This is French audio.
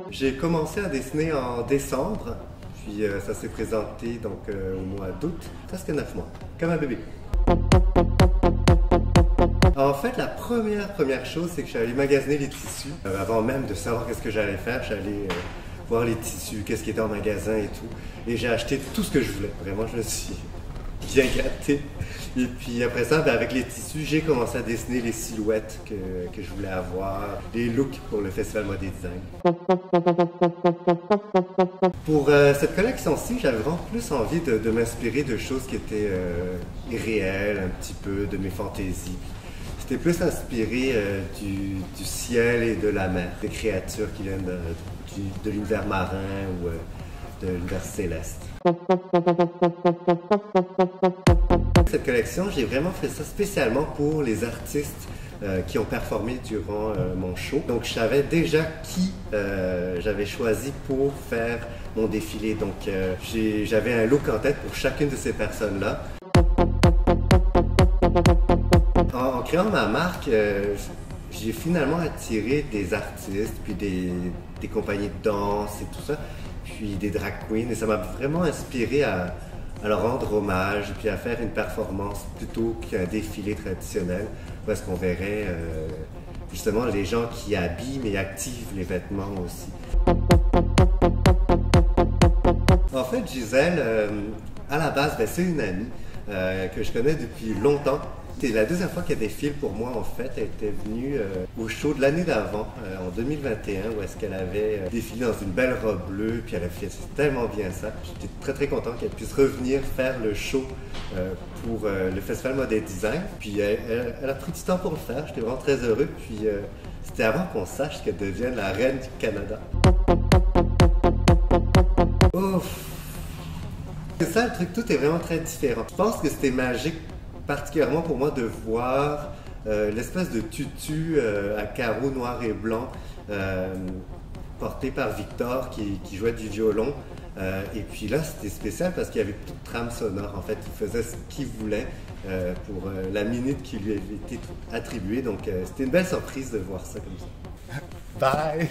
J'ai commencé à dessiner en décembre, puis ça s'est présenté donc au mois d'août, presque 9 mois, comme un bébé. En fait, la première chose, c'est que j'allais magasiner les tissus. Avant même de savoir qu'est-ce que j'allais faire, j'allais voir les tissus, qu'est-ce qui était en magasin et tout. Et j'ai acheté tout ce que je voulais. Vraiment, je me suis bien gâté. Et puis après ça, avec les tissus, j'ai commencé à dessiner les silhouettes que je voulais avoir, les looks pour le Festival Mode et Design. Pour cette collection-ci, j'avais vraiment plus envie de m'inspirer de choses qui étaient irréelles, un petit peu, de mes fantaisies. C'était plus inspiré du ciel et de la mer, des créatures qui viennent de l'univers marin ou de l'univers céleste. Cette collection, j'ai vraiment fait ça spécialement pour les artistes qui ont performé durant mon show. Donc je savais déjà qui j'avais choisi pour faire mon défilé. Donc j'avais un look en tête pour chacune de ces personnes-là. En créant ma marque, j'ai finalement attiré des artistes, puis des compagnies de danse et tout ça, puis des drag queens, et ça m'a vraiment inspiré à leur rendre hommage, puis à faire une performance plutôt qu'un défilé traditionnel, où est-ce qu'on verrait justement les gens qui habillent mais activent les vêtements aussi. En fait, Gisèle, à la base, c'est une amie que je connais depuis longtemps. C'était la deuxième fois qu'elle défile pour moi, en fait. Elle était venue au show de l'année d'avant, en 2021, où est-ce qu'elle avait défilé dans une belle robe bleue, puis elle a fait tellement bien ça. J'étais très content qu'elle puisse revenir faire le show pour le Festival Mode et Design. Puis elle a pris du temps pour le faire, j'étais vraiment très heureux. Puis c'était avant qu'on sache qu'elle devienne la reine du Canada. Ouf! C'est ça le truc, tout est vraiment très différent. Je pense que c'était magique, particulièrement pour moi, de voir l'espèce de tutu à carreaux noirs et blancs porté par Victor qui jouait du violon. Et puis là, c'était spécial parce qu'il y avait plus de trame sonore. En fait, il faisait ce qu'il voulait pour la minute qui lui avait été attribuée. Donc, c'était une belle surprise de voir ça comme ça. Bye!